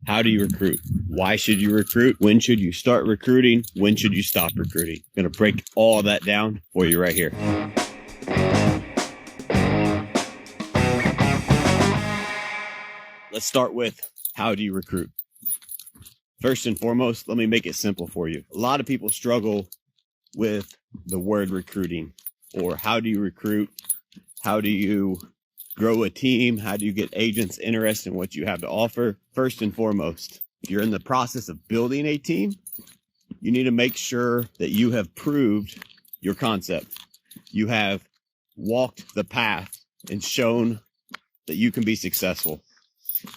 How do you recruit? Why should you recruit? When should you start recruiting? When should you stop recruiting? I'm going to break all that down for you right here. Let's start with, how do you recruit? First and foremost, let me make it simple for you. A lot of people struggle with the word recruiting, or how do you recruit? How do you grow a team? How do you get agents interested in what you have to offer? First and foremost, if you're in the process of building a team, you need to make sure that you have proved your concept. You have walked the path and shown that you can be successful.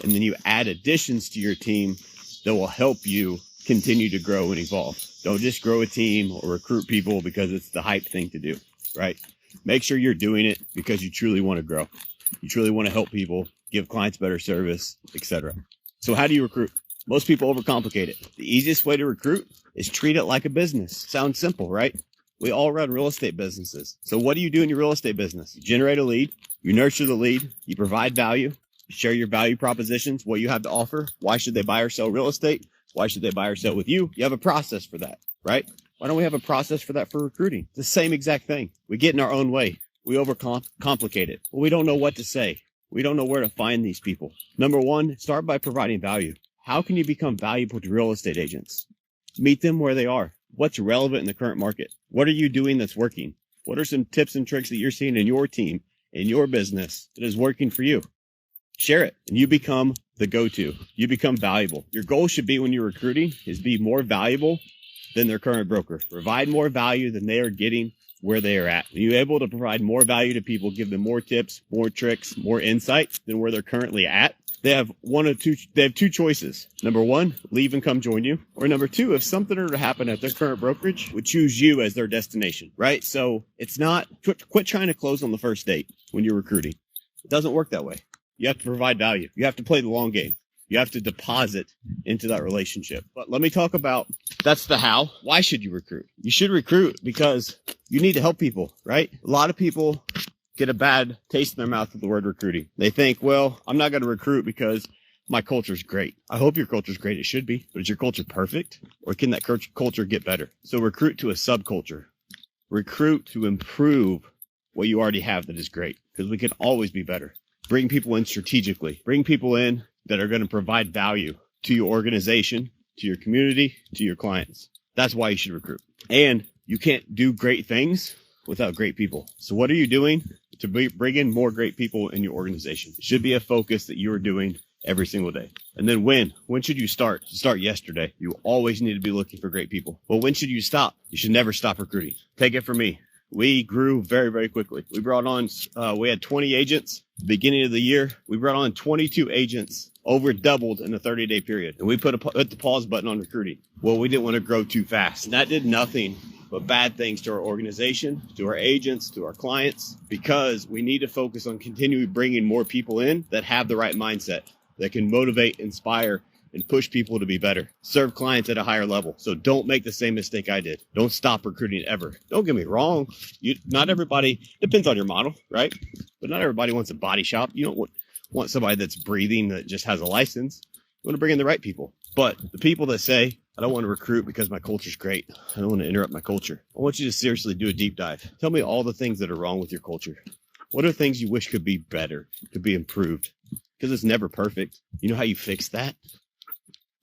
And then you add additions to your team that will help you continue to grow and evolve. Don't just grow a team or recruit people because it's the hype thing to do, right? Make sure you're doing it because you truly want to grow. You truly want to help people, give clients better service, etc. So how do you recruit? Most people overcomplicate it. The easiest way to recruit is treat it like a business. Sounds simple, right? We all run real estate businesses. So what do you do in your real estate business? You generate a lead, you nurture the lead, you provide value, you share your value propositions, what you have to offer. Why should they buy or sell real estate? Why should they buy or sell with you? You have a process for that, right? Why don't we have a process for that for recruiting? It's the same exact thing. We get in our own way. We overcomplicate it. Well, we don't know what to say. We don't know where to find these people. Number one, start by providing value. How can you become valuable to real estate agents? Meet them where they are. What's relevant in the current market? What are you doing that's working? What are some tips and tricks that you're seeing in your team, in your business that is working for you? Share it, and you become the go-to. You become valuable. Your goal should be, when you're recruiting, is be more valuable than their current broker. Provide more value than they are getting where they are at. Are you able to provide more value to people, give them more tips, more tricks, more insights than where they're currently at? They have two choices. Number one, leave and come join you. Or number two, if something were to happen at their current brokerage, would choose you as their destination, right? So it's not, quit trying to close on the first date when you're recruiting. It doesn't work that way. You have to provide value. You have to play the long game. You have to deposit into that relationship. But let me talk about, that's the how. Why should you recruit? You should recruit because you need to help people, right? A lot of people get a bad taste in their mouth with the word recruiting. They think, well, I'm not going to recruit because my culture's great. I hope your culture's great. It should be. But is your culture perfect? Or can that culture get better? So recruit to a subculture. Recruit to improve what you already have that is great, because we can always be better. Bring people in strategically. Bring people in that are going to provide value to your organization, to your community, to your clients. That's why you should recruit. And you can't do great things without great people. So what are you doing to bring in more great people in your organization? It should be a focus that you are doing every single day. And then when should you start? Start yesterday. You always need to be looking for great people. Well, when should you stop? You should never stop recruiting. Take it from me. We grew very, very quickly. We brought on, we had 20 agents beginning of the year. We brought on 22 agents, over doubled in a 30-day period. And we put the pause button on recruiting. Well, we didn't want to grow too fast. And that did nothing but bad things to our organization, to our agents, to our clients, because we need to focus on continuing bringing more people in that have the right mindset, that can motivate, inspire, and push people to be better, serve clients at a higher level. So don't make the same mistake I did. Don't stop recruiting ever. Don't get me wrong. Not everybody, depends on your model, right? But not everybody wants a body shop. You don't want somebody that's breathing, that just has a license. You want to bring in the right people. But the people that say, I don't want to recruit because my culture's great, I don't want to interrupt my culture, I want you to seriously do a deep dive. Tell me all the things that are wrong with your culture. What are things you wish could be better, could be improved? Because it's never perfect. You know how you fix that?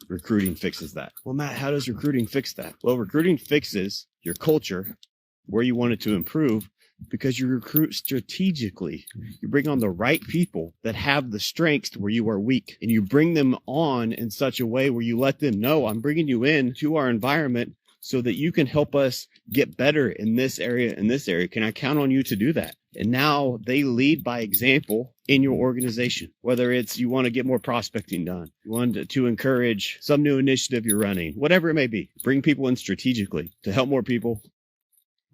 Recruiting fixes that. Well, Matt, how does recruiting fix that? Well, recruiting fixes your culture, where you want it to improve, because you recruit strategically. You bring on the right people that have the strengths where you are weak, and you bring them on in such a way where you let them know, I'm bringing you in to our environment so that you can help us get better in this area and this area. Can I count on you to do that? And now they lead by example in your organization, whether it's you want to get more prospecting done, you want to encourage some new initiative you're running, whatever it may be. Bring people in strategically to help more people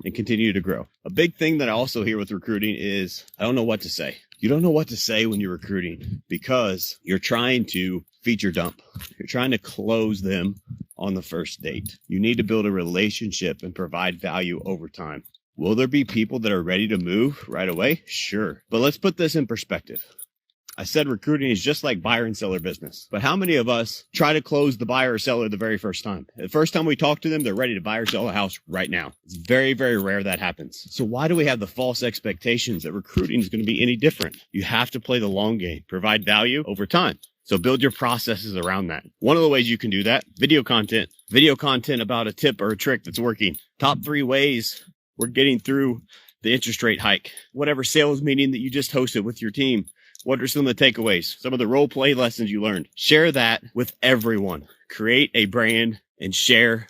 and continue to grow. A big thing that I also hear with recruiting is, I don't know what to say. You don't know what to say when you're recruiting because you're trying to feature dump. You're trying to close them on the first date. You need to build a relationship and provide value over time. Will there be people that are ready to move right away? Sure. But let's put this in perspective. I said recruiting is just like buyer and seller business. But how many of us try to close the buyer or seller the very first time? The first time we talk to them, they're ready to buy or sell a house right now. It's very, very rare that happens. So why do we have the false expectations that recruiting is going to be any different? You have to play the long game, provide value over time. So build your processes around that. One of the ways you can do that, video content about a tip or a trick that's working. Top 3 ways we're getting through the interest rate hike. Whatever sales meeting that you just hosted with your team. What are some of the takeaways? Some of the role play lessons you learned. Share that with everyone. Create a brand and share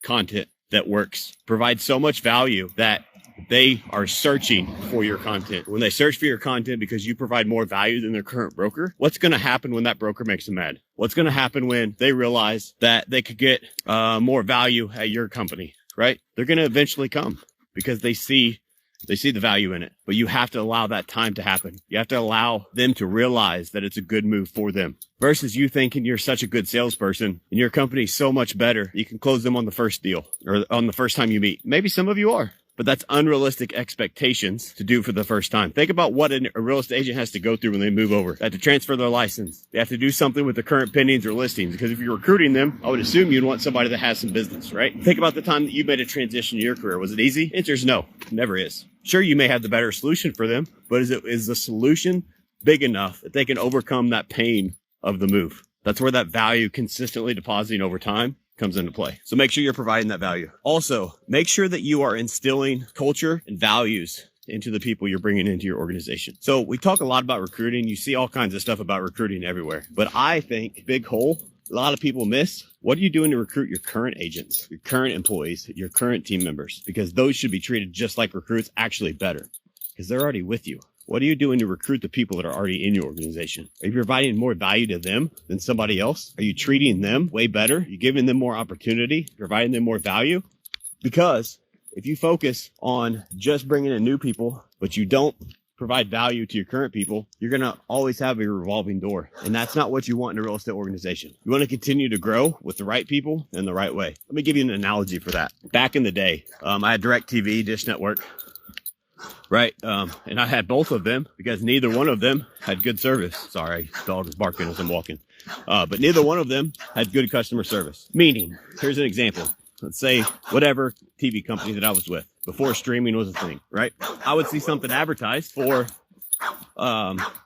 content that works. Provide so much value that they are searching for your content. When they search for your content because you provide more value than their current broker, what's going to happen when that broker makes them mad? What's going to happen when they realize that they could get more value at your company, right? They're going to eventually come because they see the value in it, but you have to allow that time to happen. You have to allow them to realize that it's a good move for them versus you thinking you're such a good salesperson and your company's so much better. You can close them on the first deal or on the first time you meet. Maybe some of you are, but that's unrealistic expectations to do for the first time. Think about what a real estate agent has to go through when they move over. They have to transfer their license. They have to do something with the current pendings or listings, because if you're recruiting them, I would assume you'd want somebody that has some business, right? Think about the time that you made a transition in your career. Was it easy? Answer is no, it never is. Sure, you may have the better solution for them, but is the solution big enough that they can overcome that pain of the move? That's where that value consistently depositing over time comes into play. So make sure you're providing that value. Also, make sure that you are instilling culture and values into the people you're bringing into your organization. So we talk a lot about recruiting. You see all kinds of stuff about recruiting everywhere. But I think big hole, a lot of people miss. What are you doing to recruit your current agents, your current employees, your current team members? Because those should be treated just like recruits, actually better, because they're already with you. What are you doing to recruit the people that are already in your organization? Are you providing more value to them than somebody else? Are you treating them way better? Are you giving them more opportunity, providing them more value? Because if you focus on just bringing in new people, but you don't provide value to your current people, you're going to always have a revolving door. And that's not what you want in a real estate organization. You want to continue to grow with the right people in the right way. Let me give you an analogy for that. Back in the day, I had DirecTV, Dish Network. Right. And I had both of them because neither one of them had good service. Sorry, dog is barking as I'm walking. But neither one of them had good customer service. Meaning, here's an example. Let's say whatever TV company that I was with before streaming was a thing, right? I would see something advertised for,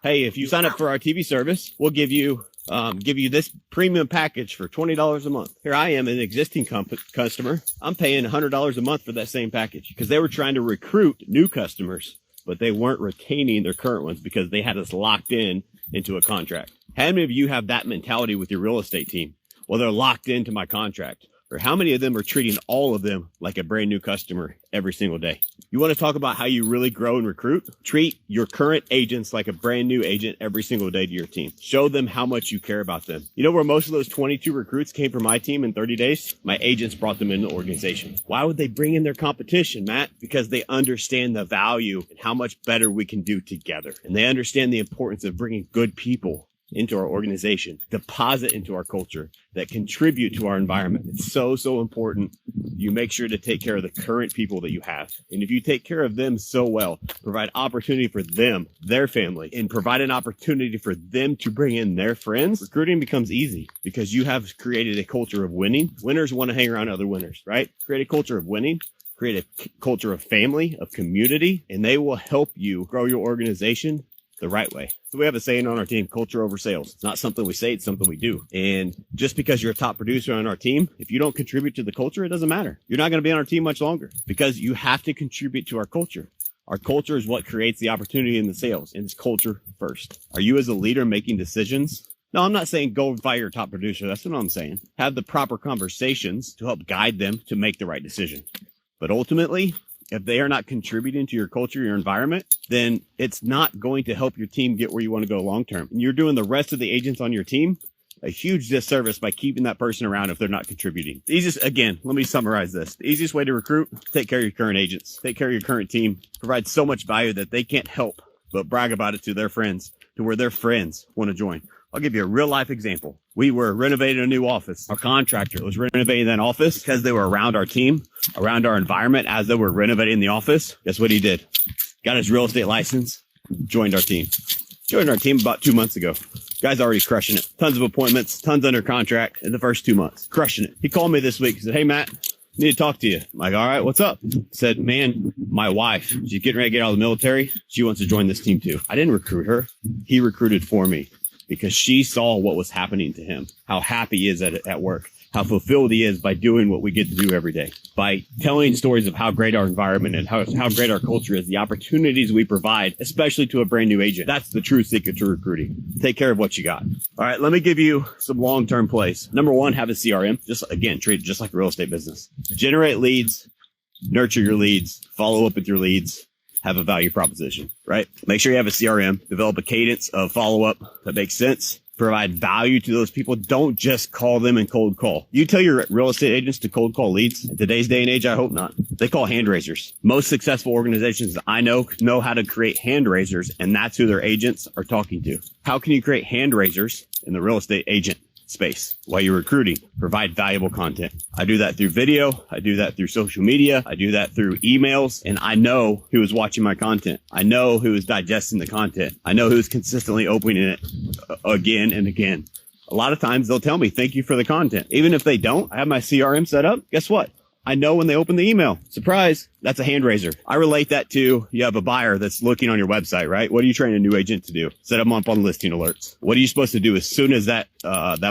hey, if you sign up for our TV service, we'll give you this premium package for $20 a month. Here I am, an existing customer. I'm paying $100 a month for that same package because they were trying to recruit new customers, but they weren't retaining their current ones because they had us locked in into a contract. How many of you have that mentality with your real estate team? Well, they're locked into my contract. Or how many of them are treating all of them like a brand new customer every single day? You want to talk about how you really grow and recruit? Treat your current agents like a brand new agent every single day to your team. Show them how much you care about them. You know where most of those 22 recruits came from my team in 30 days? My agents brought them into the organization. Why would they bring in their competition, Matt? Because they understand the value and how much better we can do together. And they understand the importance of bringing good people into our organization, deposit into our culture, that contribute to our environment. It's so, so important. You make sure to take care of the current people that you have. And if you take care of them so well, provide opportunity for them, their family, and provide an opportunity for them to bring in their friends, recruiting becomes easy because you have created a culture of winning. Winners want to hang around other winners, right? Create a culture of winning. Create a culture of family, of community, and they will help you grow your organization the right way. So we have a saying on our team, culture over sales. It's not something we say, it's something we do. And just because you're a top producer on our team, if you don't contribute to the culture, it doesn't matter. You're not going to be on our team much longer because you have to contribute to our culture. Our culture is what creates the opportunity in the sales, and it's culture first. Are you as a leader making decisions? No, I'm not saying go fire your top producer. That's what I'm saying. Have the proper conversations to help guide them to make the right decision. But ultimately, if they are not contributing to your culture, your environment, then it's not going to help your team get where you want to go long term. And you're doing the rest of the agents on your team a huge disservice by keeping that person around if they're not contributing. The easiest, again, let me summarize this. The easiest way to recruit, take care of your current agents, take care of your current team, provide so much value that they can't help but brag about it to their friends, to where their friends want to join. I'll give you a real life example. We were renovating a new office. Our contractor was renovating that office because they were around our team, around our environment as they were renovating the office. Guess what he did? Got his real estate license, joined our team. Joined our team about 2 months ago. Guy's already crushing it. Tons of appointments, tons under contract in the first 2 months. Crushing it. He called me this week. He said, hey, Matt, need to talk to you. I'm like, all right, what's up? He said, man, my wife, she's getting ready to get out of the military. She wants to join this team too. I didn't recruit her. He recruited for me because she saw what was happening to him, how happy he is at work, how fulfilled he is by doing what we get to do every day, by telling stories of how great our environment and how great our culture is, the opportunities we provide, especially to a brand new agent. That's the true secret to recruiting. Take care of what you got. All right, let me give you some long-term plays. Number one, have a CRM. Treat it just like a real estate business. Generate leads, nurture your leads, follow up with your leads, have a value proposition, right? Make sure you have a CRM, develop a cadence of follow-up that makes sense. Provide value to those people. Don't just call them and cold call. You tell your real estate agents to cold call leads. In today's day and age, I hope not. They call hand raisers. Most successful organizations that I know how to create hand raisers, and that's who their agents are talking to. How can you create hand raisers in the real estate agent space while you're recruiting? Provide valuable content. I do that through video. I do that through social media. I do that through emails. And I know who is watching my content. I know who is digesting the content. I know who's consistently opening it again and again. A lot of times they'll tell me, thank you for the content. Even if they don't, I have my CRM set up. Guess what? I know when they open the email. Surprise, that's a hand raiser. I relate that to, you have a buyer that's looking on your website, right? What are you training a new agent to do? Set them up on listing alerts. What are you supposed to do as soon as that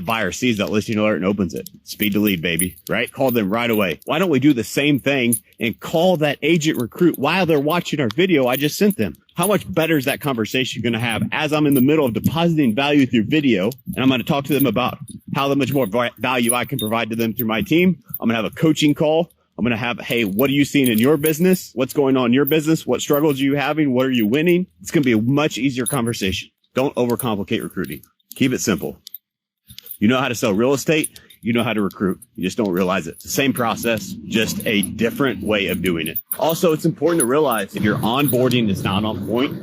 buyer sees that listing alert and opens it? Speed to lead, baby, right? Call them right away. Why don't we do the same thing and call that agent recruit while they're watching our video I just sent them? How much better is that conversation going to have as I'm in the middle of depositing value through video, and I'm going to talk to them about how much more value I can provide to them through my team. I'm going to have a coaching call. I'm going to have, hey, what are you seeing in your business? What's going on in your business? What struggles are you having? What are you winning? It's going to be a much easier conversation. Don't overcomplicate recruiting. Keep it simple. You know how to sell real estate. You know how to recruit. You just don't realize it. It's the same process, just a different way of doing it. Also, it's important to realize if your onboarding is not on point,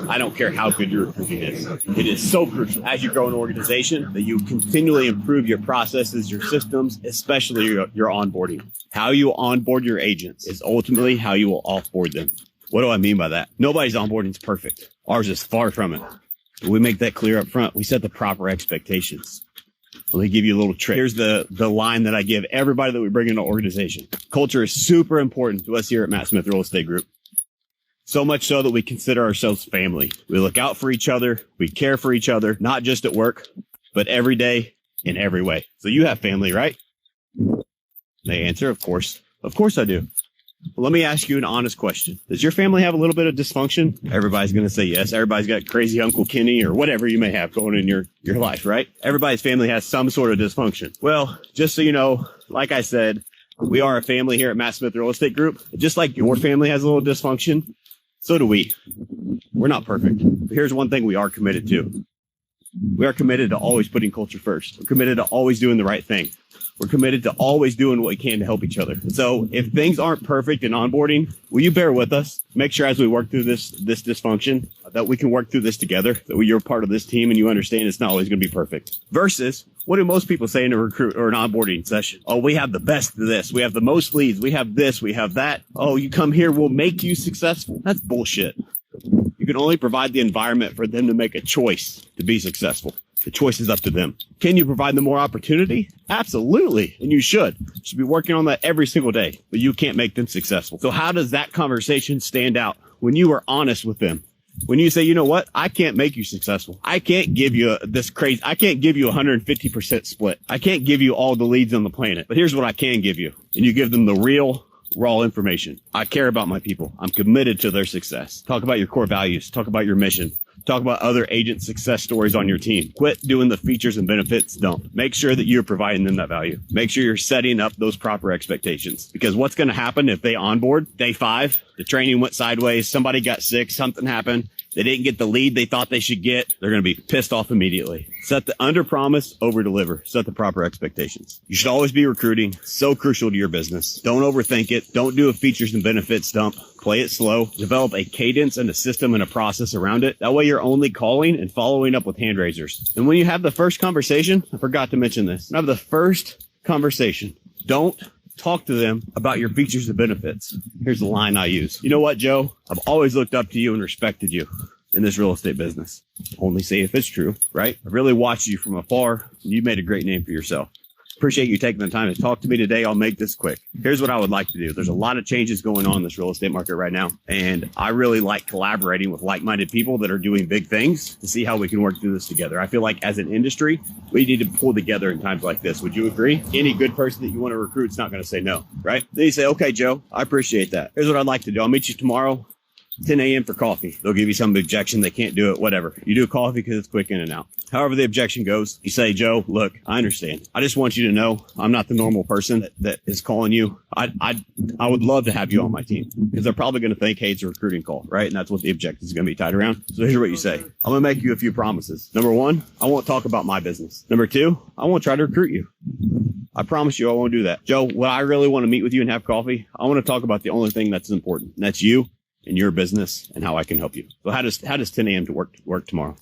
I don't care how good your recruiting is. It is so crucial as you grow an organization that you continually improve your processes, your systems, especially your onboarding. How you onboard your agents is ultimately how you will offboard them. What do I mean by that? Nobody's onboarding is perfect. Ours is far from it. We make that clear up front. We set the proper expectations. Let me give you a little trick. Here's the line that I give everybody that we bring into an organization. Culture is super important to us here at Matt Smith Real Estate Group. So much so that we consider ourselves family. We look out for each other. We care for each other, not just at work, but every day in every way. So you have family, right? They answer, of course. Of course I do. Well, let me ask you an honest question. Does your family have a little bit of dysfunction? Everybody's going to say yes. Everybody's got crazy Uncle Kenny or whatever you may have going in your life, right? Everybody's family has some sort of dysfunction. Well, just so you know, like I said, we are a family here at Matt Smith Real Estate Group. Just like your family has a little dysfunction, so do we. We're not perfect. But here's one thing we are committed to. We are committed to always putting culture first. We're committed to always doing the right thing. We're committed to always doing what we can to help each other. So if things aren't perfect in onboarding, will you bear with us? Make sure as we work through this dysfunction that we can work through this together, that you're part of this team and you understand it's not always going to be perfect. Versus, what do most people say in a recruit or an onboarding session? Oh, we have the best of this. We have the most leads. We have this. We have that. Oh, you come here, we'll make you successful. That's bullshit. You can only provide the environment for them to make a choice to be successful. The choice is up to them. Can you provide them more opportunity? Absolutely. And you should. You should be working on that every single day, but you can't make them successful. So how does that conversation stand out when you are honest with them? When you say, you know what? I can't make you successful. I can't give you I can't give you 150% split. I can't give you all the leads on the planet, but here's what I can give you. And you give them the real, raw information. I care about my people. I'm committed to their success. Talk about your core values. Talk about your mission. Talk about other agent success stories on your team. Quit doing the features and benefits dump. Make sure that you're providing them that value. Make sure you're setting up those proper expectations. Because what's going to happen if they onboard day 5, the training went sideways, somebody got sick, something happened, they didn't get the lead they thought they should get, they're going to be pissed off immediately. Set the under promise, over deliver. Set the proper expectations. You should always be recruiting. So crucial to your business. Don't overthink it. Don't do a features and benefits dump. Play it slow. Develop a cadence and a system and a process around it. That way you're only calling and following up with hand raisers. And when you have the first conversation, I forgot to mention this. When you have the first conversation, don't talk to them about your features and benefits. Here's the line I use. You know what, Joe? I've always looked up to you and respected you. in this real estate business. Only say if it's true, right? I really watched you from afar. You made a great name for yourself. Appreciate you taking the time to talk to me today. I'll make this quick. Here's what I would like to do. There's a lot of changes going on in this real estate market right now. And I really like collaborating with like-minded people that are doing big things to see how we can work through this together. I feel like as an industry, we need to pull together in times like this. Would you agree? Any good person that you want to recruit is not going to say no, right? Then you say, okay, Joe, I appreciate that. Here's what I'd like to do. I'll meet you tomorrow, 10 a.m. for coffee. They'll give you some objection. They can't do it, whatever. You do coffee because it's quick in and out. However the objection goes, you say, Joe, look, I understand. I just want you to know I'm not the normal person that is calling you. I would love to have you on my team because they're probably going to think, hey, it's a recruiting call, right? And that's what the objection is going to be tied around. So here's what you say. I'm going to make you a few promises. Number one, I won't talk about my business. Number two, I won't try to recruit you. I promise you I won't do that. Joe, what I really want to meet with you and have coffee, I want to talk about the only thing that's important, and that's you and your business and how I can help you. So how does 10 a.m. to work tomorrow?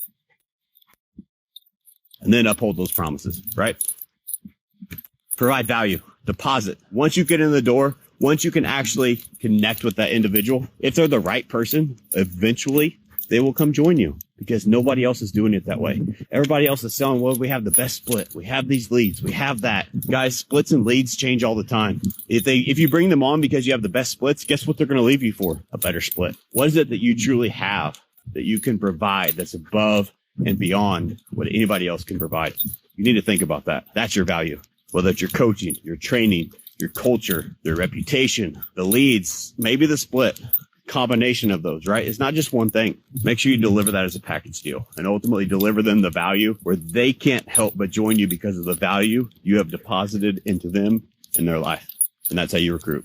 And then uphold those promises, right? Provide value, deposit. Once you get in the door, once you can actually connect with that individual, if they're the right person, eventually they will come join you because nobody else is doing it that way. Everybody else is selling, well, we have the best split. We have these leads. We have that. Guys, splits and leads change all the time. If you bring them on because you have the best splits, guess what they're going to leave you for? A better split. What is it that you truly have that you can provide that's above and beyond what anybody else can provide? You need to think about that. That's your value. Whether it's your coaching, your training, your culture, your reputation, the leads, maybe the split. Combination of those, right? It's not just one thing. Make sure you deliver that as a package deal and ultimately deliver them the value where they can't help but join you because of the value you have deposited into them and their life. And that's how you recruit.